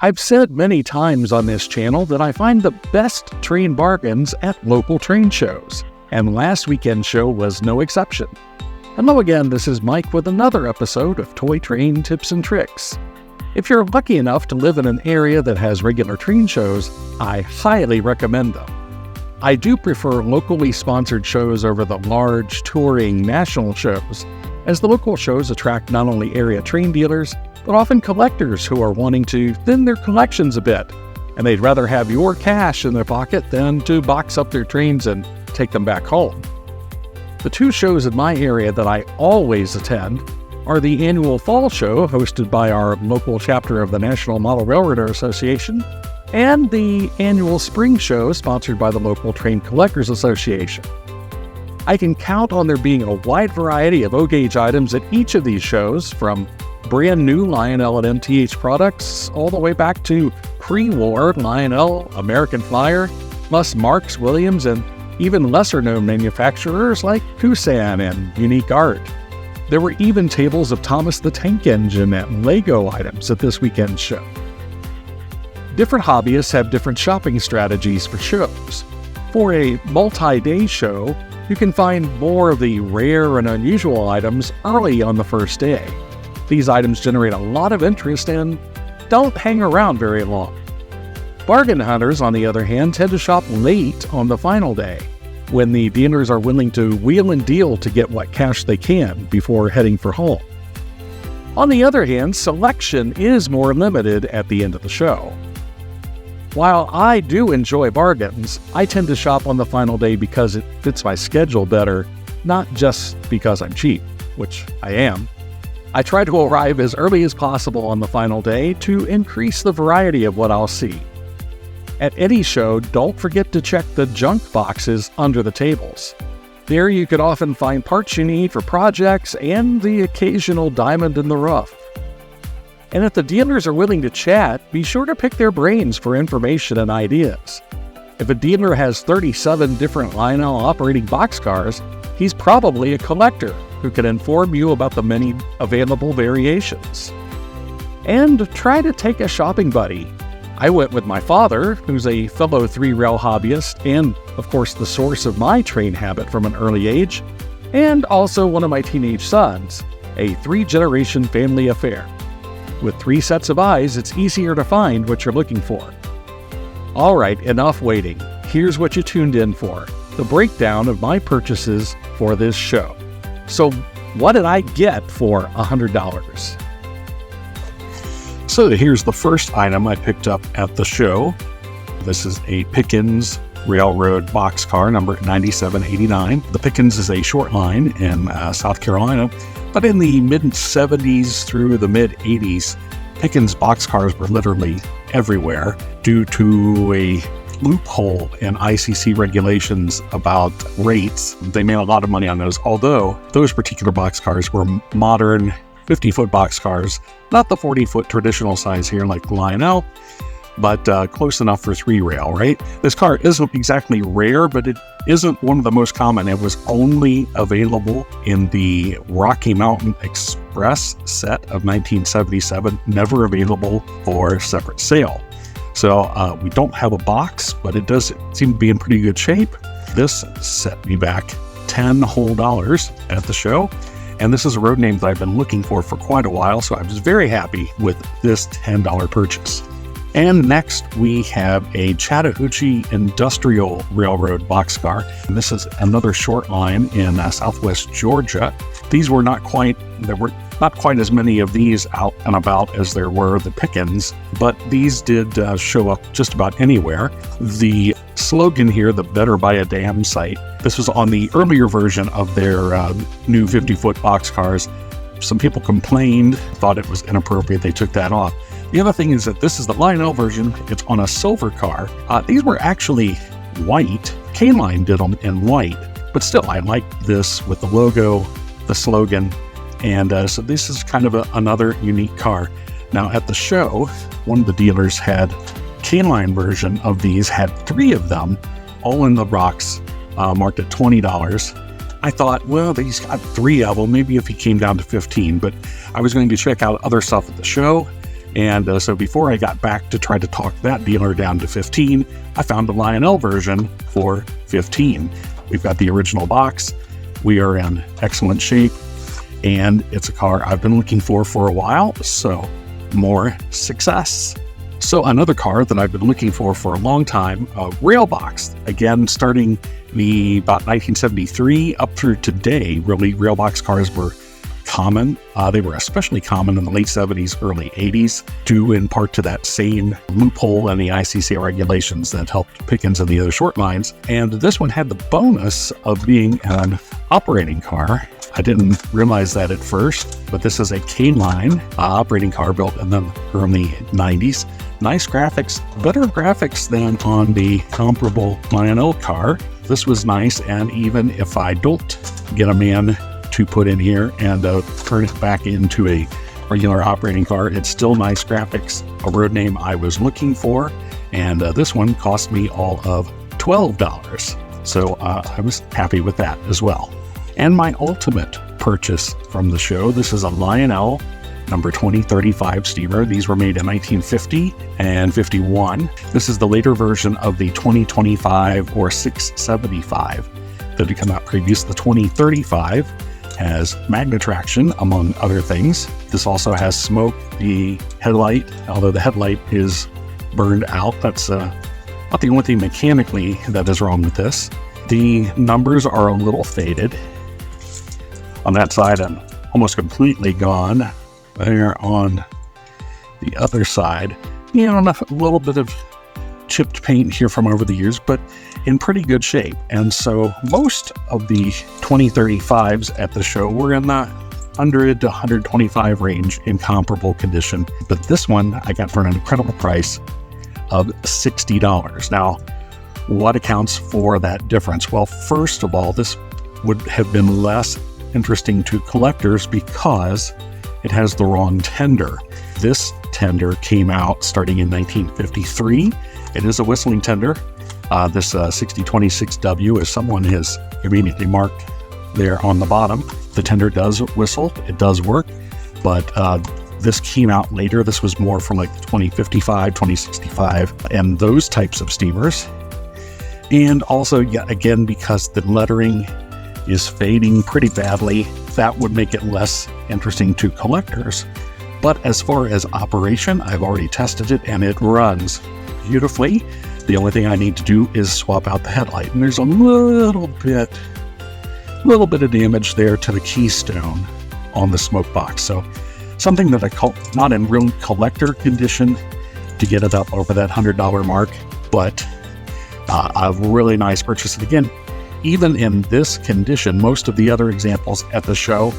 I've said many times on this channel that I find the best train bargains at local train shows, and last weekend's show was no exception. Hello again, this is Mike with another episode of Toy Train Tips and Tricks. If you're lucky enough to live in an area that has regular train shows, I highly recommend them. I do prefer locally sponsored shows over the large, touring national shows, as the local shows attract not only area train dealers, but often collectors who are wanting to thin their collections a bit, and they'd rather have your cash in their pocket than to box up their trains and take them back home. The two shows in my area that I always attend are the annual Fall Show, hosted by our local chapter of the National Model Railroader Association, and the annual Spring Show, sponsored by the local Train Collectors Association. I can count on there being a wide variety of O-gauge items at each of these shows, from brand new Lionel and MTH products all the way back to Prewar, Lionel, American Flyer, plus Marx, Williams, and even lesser-known manufacturers like Kusan and Unique Art. There were even tables of Thomas the Tank Engine and Lego items at this weekend's show. Different hobbyists have different shopping strategies for shows. For a multi-day show, you can find more of the rare and unusual items early on the first day. These items generate a lot of interest and don't hang around very long. Bargain hunters, on the other hand, tend to shop late on the final day, when the dealers are willing to wheel and deal to get what cash they can before heading for home. On the other hand, selection is more limited at the end of the show. While I do enjoy bargains, I tend to shop on the final day because it fits my schedule better, not just because I'm cheap, which I am. I try to arrive as early as possible on the final day to increase the variety of what I'll see. At any show, don't forget to check the junk boxes under the tables. There you could often find parts you need for projects and the occasional diamond in the rough. And if the dealers are willing to chat, be sure to pick their brains for information and ideas. If a dealer has 37 different Lionel operating boxcars, he's probably a collector who can inform you about the many available variations. And try to take a shopping buddy. I went with my father, who's a fellow three-rail hobbyist and, of course, the source of my train habit from an early age, and also one of my teenage sons, a three-generation family affair. With 3 sets of eyes, it's easier to find what you're looking for. All right, enough waiting. Here's what you tuned in for, the breakdown of my purchases for this show. So what did I get for $100? So here's the first item I picked up at the show. This is a Pickens Railroad boxcar number 9789. The Pickens is a short line in South Carolina, but in the mid-70s through the mid-80s, Pickens boxcars were literally everywhere due to a loophole in ICC regulations about rates. They made a lot of money on those, although those particular boxcars were modern 50-foot boxcars, not the 40-foot traditional size here like Lionel, but close enough for 3-rail, right? This car isn't exactly rare, but it isn't one of the most common. It was only available in the Rocky Mountain Express set of 1977, never available for separate sale. So we don't have a box, but it does seem to be in pretty good shape. This set me back $10 whole at the show. And this is a road name that I've been looking for quite a while, so I was very happy with this $10 purchase. And next, we have a Chattahoochee Industrial Railroad boxcar. And this is another short line in Southwest Georgia. There were not quite as many of these out and about as there were the Pickens, but these did show up just about anywhere. The slogan here, the Better Buy a Damn site, this was on the earlier version of their new 50-foot boxcars. Some people complained, thought it was inappropriate, they took that off. The other thing is that this is the Lionel version. It's on a silver car. These were actually white. K-Line did them in white, but still, I like this with the logo, the slogan, and so this is kind of another unique car. Now, at the show, one of the dealers had K-Line version of these, had 3 of them, all in the box, marked at $20. I thought, well, he's got 3 of them, maybe if he came down to 15, but I was going to check out other stuff at the show, And so before I got back to try to talk that dealer down to 15, I found the Lionel version for 15. We've got the original box. We are in excellent shape, and it's a car I've been looking for a while, so more success. So another car that I've been looking for a long time, a Railbox. Again, starting about 1973 up through today, really, Railbox cars were common. They were especially common in the late 70s, early 80s, due in part to that same loophole in the ICCA regulations that helped Pickens and the other short lines. And this one had the bonus of being an operating car. I didn't realize that at first, but this is a K-line operating car built in the early 90s. Nice graphics, better graphics than on the comparable Lionel car. This was nice, and even if I don't get a man to put in here and turn it back into a regular operating car, it's still nice graphics, a road name I was looking for, and this one cost me all of $12. So I was happy with that as well. And my ultimate purchase from the show, this is a Lionel number 2035 steamer. These were made in 1950 and 51. This is the later version of the 2025 or 675 that had come out previous. The 2035 has magnet traction, among other things. This also has smoke. The headlight, although the headlight is burned out, that's not the only thing mechanically that is wrong with this. The numbers are a little faded on that side and almost completely gone. There on the other side, a little bit of chipped paint here from over the years, but in pretty good shape. And so most of the 2035s at the show were in the 100 to 125 range in comparable condition. But this one I got for an incredible price of $60. Now, what accounts for that difference? Well, first of all, this would have been less interesting to collectors because it has the wrong tender. This tender came out starting in 1953. It is a whistling tender. This 6026W, as someone has immediately marked there on the bottom, the tender does whistle. It does work, but this came out later. This was more from like the 2055, 2065, and those types of steamers. And also, again, because the lettering is fading pretty badly, that would make it less interesting to collectors. But as far as operation, I've already tested it and it runs beautifully. The only thing I need to do is swap out the headlight, and there's a little bit of damage there to the keystone on the smoke box. So something that I call not in real collector condition to get it up over that $100 mark, but a really nice purchase. And again, even in this condition, most of the other examples at the show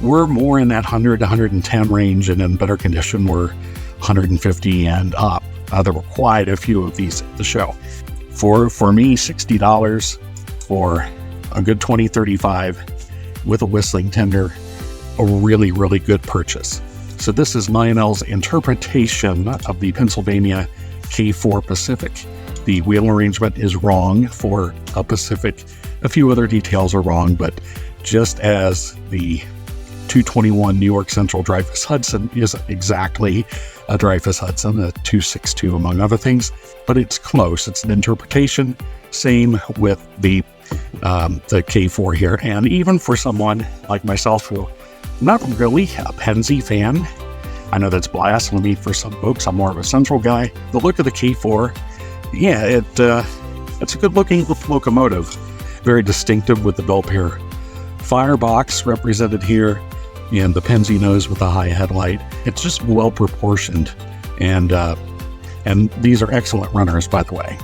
were more in that 100 to 110 range, and in better condition were 150 and up. There were quite a few of these at the show. For me, $60 for a good 2035 with a whistling tender, a really, really good purchase. So this is Lionel's interpretation of the Pennsylvania K4 Pacific. The wheel arrangement is wrong for a Pacific. A few other details are wrong, but just as the 221 New York Central Dreyfuss Hudson is exactly a Dreyfuss Hudson, a 262 among other things, but it's close. It's an interpretation. Same with the K4 here. And even for someone like myself who not really a Pennsy fan, I know that's blasphemy for some folks. I'm more of a Central guy. The look of the K4, yeah, it's a good-looking locomotive. Very distinctive with the Belpaire firebox represented here, and the Pennsy nose with the high headlight. It's just well proportioned, and these are excellent runners, by the way.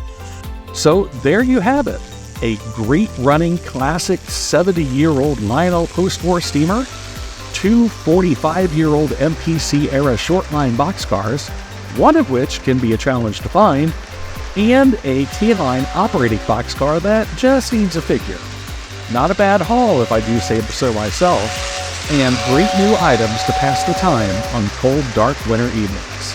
So there you have it, a great running classic 70-year-old Lionel post-war steamer, two 45-year-old MPC era shortline boxcars, one of which can be a challenge to find, and a K-line operating boxcar that just needs a figure. Not a bad haul, if I do say so myself, and great new items to pass the time on cold, dark winter evenings.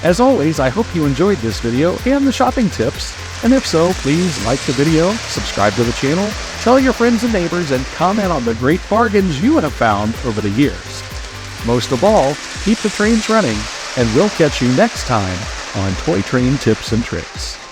As always, I hope you enjoyed this video and the shopping tips, and if so, please like the video, subscribe to the channel, tell your friends and neighbors, and comment on the great bargains you have found over the years. Most of all, keep the trains running and we'll catch you next time on Toy Train Tips and Tricks.